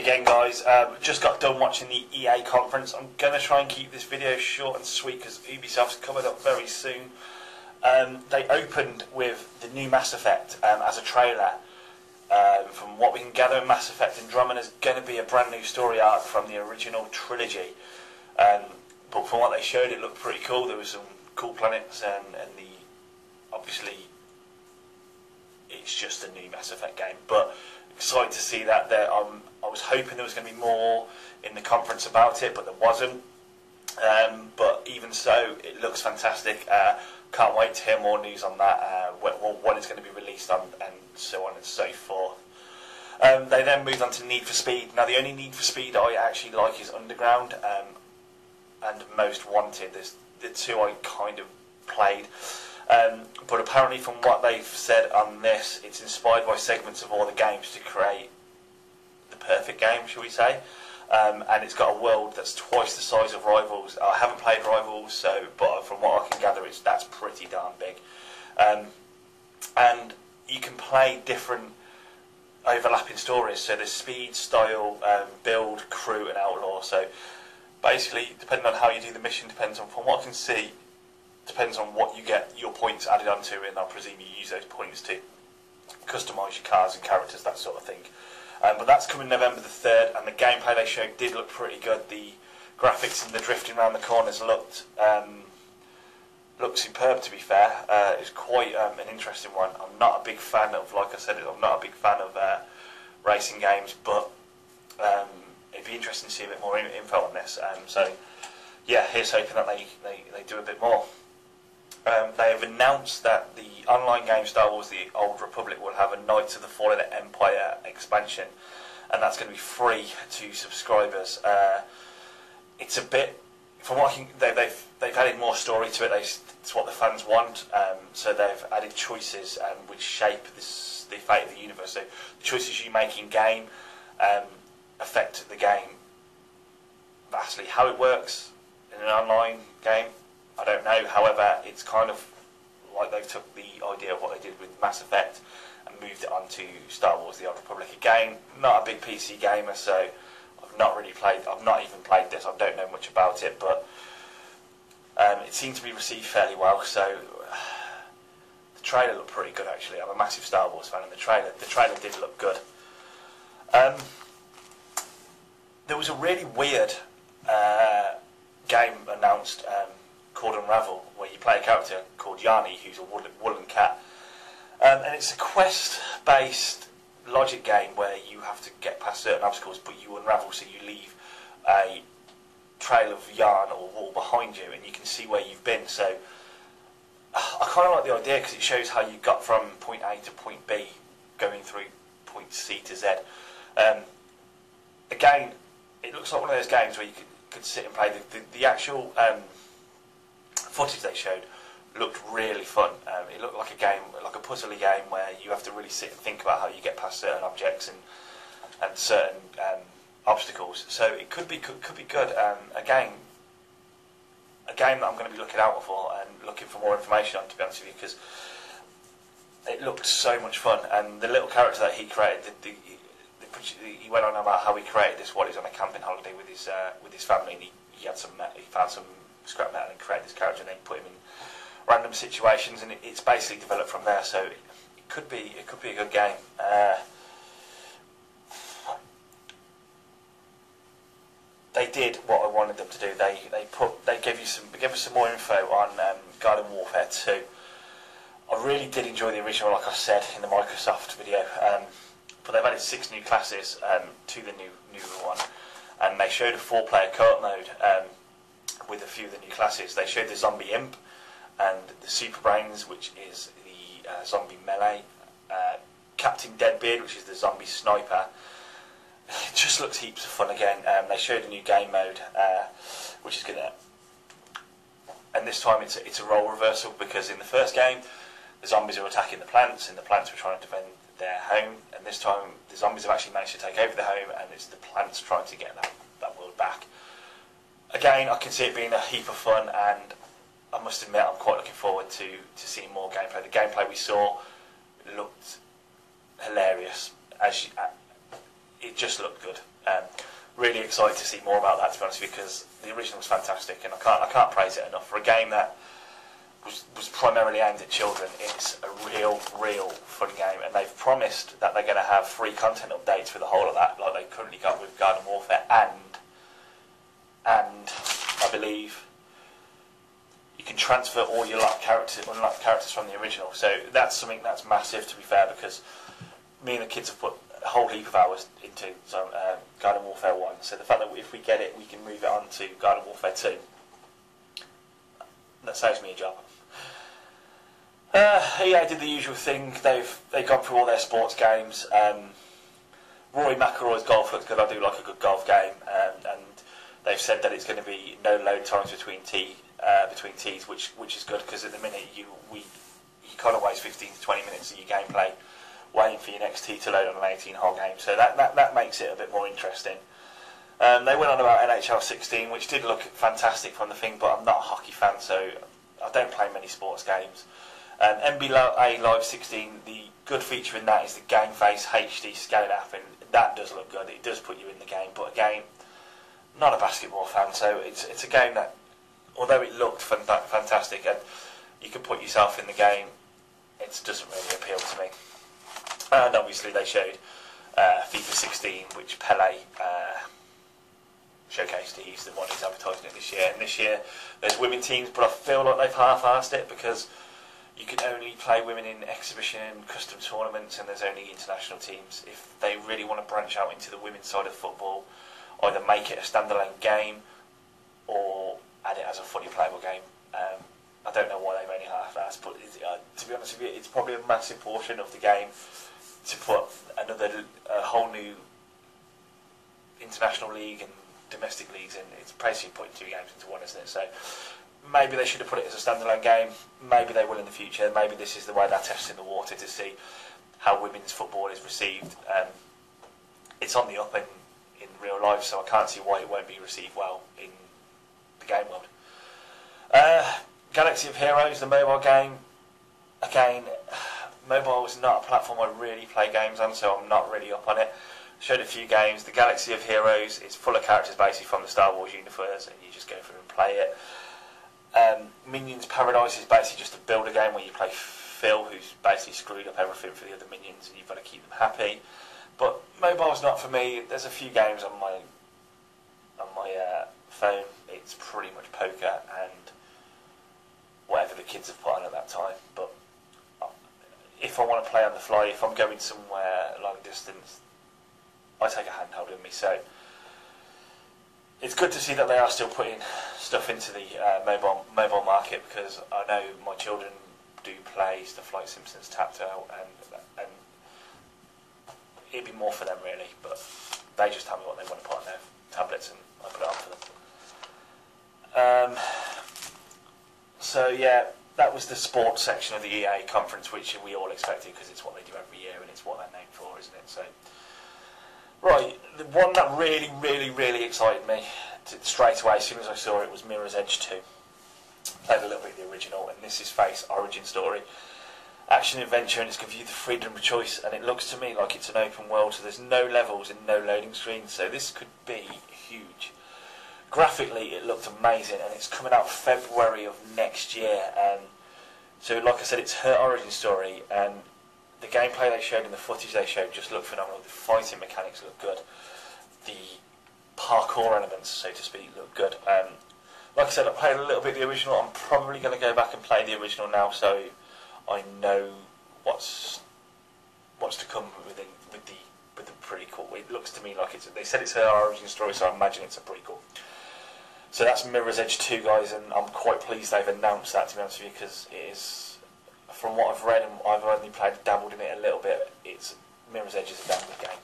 again, guys. Just got done watching the EA conference. I'm going to try and keep this video short and sweet because Ubisoft's coming up very soon. They opened with the new Mass Effect as a trailer. From what we can gather, Mass Effect Andromeda is going to be a brand new story arc from the original trilogy. But from what they showed, it looked pretty cool. There were some cool planets, and obviously it's just a new Mass Effect game. But excited to see that. I was hoping there was going to be more in the conference about it, but there wasn't. But even so, it looks fantastic. Can't wait to hear more news on that, when it's going to be released on, and so on and so forth. They then moved on to Need for Speed. Now, the only Need for Speed I actually like is Underground and Most Wanted. There's the two I kind of played. But apparently, from what they've said on this, it's inspired by segments of all the games to create the perfect game, shall we say. And it's got a world that's twice the size of Rivals. I haven't played Rivals, but from what I can gather, that's pretty darn big. And you can play different overlapping stories. So there's speed, style, build, crew, and outlaw. So basically, depending on how you do the mission, depends on, from what I can see, depends on what you get your points added onto, and I presume you use those points to customise your cars and characters, that sort of thing. But that's coming November the 3rd, and the gameplay they showed did look pretty good. The graphics and the drifting around the corners looked superb, to be fair. It's quite an interesting one. I'm not a big fan of, like I said, I'm not a big fan of racing games, but it'd be interesting to see a bit more info on this. So yeah, here's hoping that they do a bit more. They have announced that the online game Star Wars The Old Republic will have a Knights of the Fallen Empire expansion, and that's going to be free to subscribers. It's a bit, from what I can, they've added more story to it. It's what the fans want, so they've added choices which shape the fate of the universe. So the choices you make in game affect the game vastly. How it works in an online game, I don't know. However, it's kind of like they took the idea of what they did with Mass Effect and moved it onto Star Wars The Old Republic. Again, not a big PC gamer, so I've not even played this. I don't know much about it, but it seemed to be received fairly well. So the trailer looked pretty good, actually. I'm a massive Star Wars fan, and the trailer did look good. There was a really weird game announced called Unravel, where you play a character called Yanni, who's a woolen cat, and it's a quest-based logic game where you have to get past certain obstacles, but you unravel, so you leave a trail of yarn or wool behind you, and you can see where you've been. So I kind of like the idea because it shows how you got from point A to point B, going through point C to Z. Again, it looks like one of those games where you could sit and play. The actual footage they showed looked really fun. It looked like a game, like a puzzly game, where you have to really sit and think about how you get past certain objects and certain obstacles. So it could be good. Again, a game that I'm going to be looking out for and looking for more information on, to be honest with you, because it looked so much fun. And the little character that he created, he went on about how he created this while he was on a camping holiday with his family, and he found some scrap metal and created this character, and then put him in random situations, and it's basically developed from there. So it could be a good game. They did what I wanted them to do. They gave us some more info on Garden Warfare 2. I really did enjoy the original, like I said in the Microsoft video. But they've added 6 new classes to the newer one, and they showed a 4-player co-op mode with a few of the new classes. They showed the Zombie Imp and the Super Brains, which is the Zombie Melee, Captain Deadbeard, which is the Zombie Sniper. It just looks heaps of fun again. They showed a new game mode, which is gonna, and this time it's a role reversal, because in the first game the zombies are attacking the plants, and the plants were trying to defend their home, and this time the zombies have actually managed to take over the home, and it's the plants trying to get that world back. Again, I can see it being a heap of fun, and I must admit I'm quite looking forward to seeing more gameplay. The gameplay we saw looked hilarious. It just looked good. Really excited to see more about that, to be honest with you, because the original was fantastic, and I can't praise it enough for a game that was primarily aimed at children. It's a real fun game, and they've promised that they're going to have free content updates for the whole of that, like they currently got with Garden Warfare, and I believe you can transfer all your unlocked characters from the original. So that's something that's massive, to be fair, because me and the kids have put a whole heap of hours into Garden Warfare 1. So the fact that if we get it, we can move it on to Garden Warfare 2, that saves me a job. EA did the usual thing. They've gone through all their sports games. Rory McIlroy's golf looks good. I do like a good golf game, and they've said that it's going to be no load times between tees, which is good, because at the minute you kind of waste 15 to 20 minutes of your gameplay waiting for your next tee to load on an 18-hole game. So that makes it a bit more interesting. They went on about NHL 16, which did look fantastic from the thing, but I'm not a hockey fan, so I don't play many sports games. NBA Live 16, the good feature in that is the Game Face HD scale app, and that does look good. It does put you in the game, but again, not a basketball fan, so it's a game that, although it looked fantastic and you could put yourself in the game, it doesn't really appeal to me. And obviously they showed FIFA 16, which Pele showcased. He's the one who's advertising it this year, and this year there's women teams, but I feel like they've half-assed it, because you can only play women in exhibition and custom tournaments, and there's only international teams. If they really want to branch out into the women's side of football, either make it a standalone game or add it as a fully playable game. I don't know why they've only half-assed, but to be honest with you, it's probably a massive portion of the game to put a whole new international league and domestic leagues in. It's basically putting two games into one, isn't it? So maybe they should have put it as a standalone game. Maybe they will in the future. Maybe this is the way they're testing the water to see how women's football is received. It's on the up in real life, so I can't see why it won't be received well in the game world. Galaxy of Heroes, the mobile game. Again, mobile is not a platform I really play games on, so I'm not really up on it. Showed a few games. The Galaxy of Heroes is full of characters basically from the Star Wars universe, and you just go through and play it. Minions Paradise is basically just a builder game where you play Phil, who's basically screwed up everything for the other minions, and you've got to keep them happy. But mobile's not for me. There's a few games on my phone. It's pretty much poker and whatever the kids have put on at that time. But if I want to play on the fly, if I'm going somewhere long distance, I take a handheld with me. So it's good to see that they are still putting stuff into the mobile market, because I know my children do play stuff like Simpsons Tapped Out, and it'd be more for them really, but they just tell me what they want to put on their tablets and I put it on for them. So yeah, that was the sports section of the EA conference, which we all expected, because it's what they do every year and it's what they're named for, isn't it? So, right, the one that really excited me straight away as soon as I saw it was Mirror's Edge 2. Played a little bit of the original, and this is Faith's origin story. Action adventure, and it's given you the freedom of choice, and it looks to me like it's an open world, so there's no levels and no loading screens, so this could be huge. Graphically it looked amazing, and it's coming out February of next year, and so like I said, it's her origin story, and the gameplay they showed and the footage they showed just looked phenomenal. The fighting mechanics look good, the parkour elements, so to speak, look good. Like I said, I played a little bit of the original. I'm probably going to go back and play the original now, so I know what's to come with the prequel. It looks to me like they said it's her origin story, so I imagine it's a prequel. So that's Mirror's Edge 2, guys, and I'm quite pleased they've announced that, to be honest with you, because it is, from what I've read, and I've only dabbled in it a little bit, Mirror's Edge is a damn good game.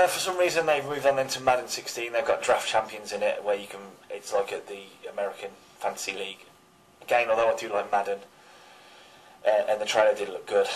For some reason they've moved on then to Madden 16. They've got draft champions in it, where you can, it's like at the American Fantasy League. Again, although I do like Madden, and the trailer did look good,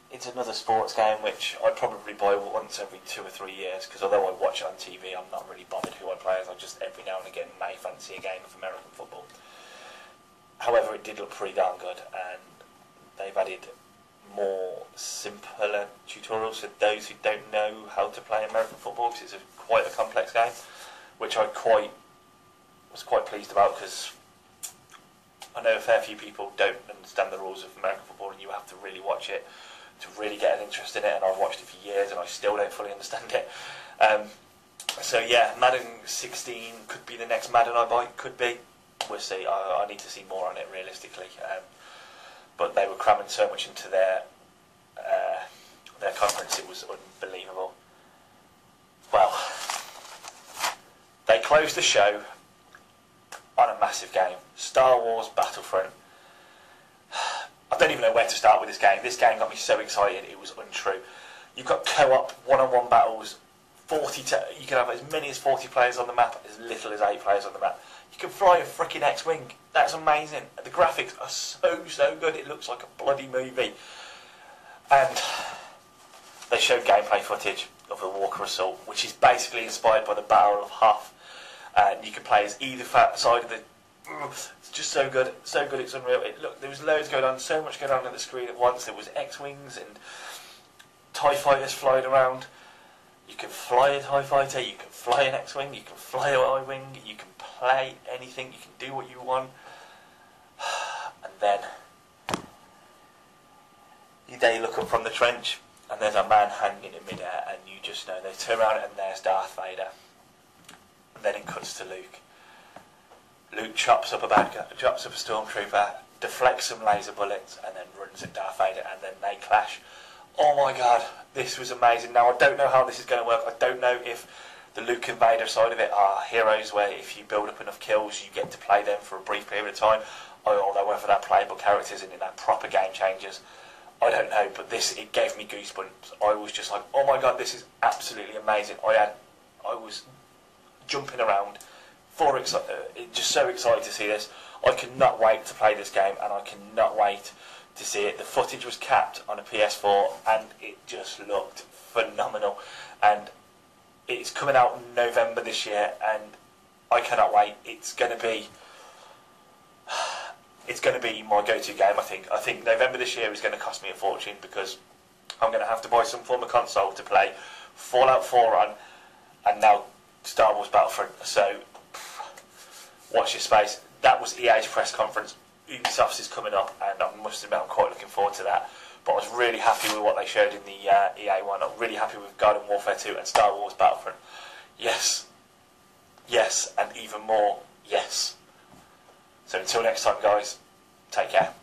it's another sports game which I'd probably buy once every 2 or 3 years, because although I watch it on TV, I'm not really bothered who I play as. I just every now and again may fancy a game of American football. However, it did look pretty darn good, and they've added more simpler tutorials for those who don't know how to play American football, because it's quite a complex game, which I was quite pleased about, because I know a fair few people don't understand the rules of American football, and you have to really watch it to really get an interest in it, and I've watched it for years and I still don't fully understand it. So yeah, Madden 16 could be the next Madden I buy, could be. We'll see. I need to see more on it realistically. But they were cramming so much into their conference, it was unbelievable. Well, they closed the show on a massive game, Star Wars Battlefront. I don't even know where to start with this game. This game got me so excited, it was untrue. You've got co-op, one-on-one battles, you can have as many as 40 players on the map, as little as 8 players on the map. You can fly a freaking X-Wing. That's amazing. The graphics are so good, it looks like a bloody movie. And they showed gameplay footage of the Walker Assault, which is basically inspired by the Battle of Hoth. And you can play as either side of the... It's just so good, it's unreal. Look, there was loads going on, so much going on the screen at once. There was X-Wings and TIE fighters flying around. You can fly a TIE fighter, you can fly an X-Wing, you can fly an I-Wing, you can play anything, you can do what you want. And then they look up from the trench and there's a man hanging in midair, and you just know, they turn around and there's Darth Vader. And then it cuts to Luke. Luke chops up a stormtrooper, deflects some laser bullets, and then runs at Darth Vader, and then they clash. Oh my god, this was amazing. Now, I don't know how this is going to work. I don't know if the Luke and Vader side of it are heroes where if you build up enough kills, you get to play them for a brief period of time, or whether they're playable characters and in that proper game changers. I don't know, but it gave me goosebumps. I was just like, oh my god, this is absolutely amazing. I was jumping around, just so excited to see this. I cannot wait to play this game, and I cannot wait to see it. The footage was capped on a PS4 and it just looked phenomenal, and it's coming out in November this year, and I cannot wait. It's going to be my go-to game. I think November this year is going to cost me a fortune, because I'm going to have to buy some form of console to play Fallout 4 on, and now Star Wars Battlefront. So watch your space. That was EA's press conference. Ubisoft's is coming up, and I must admit I'm quite looking forward to that. But I was really happy with what they showed in the EA one. I'm really happy with Garden Warfare 2 and Star Wars Battlefront. Yes, and even more yes. So until next time, guys, take care.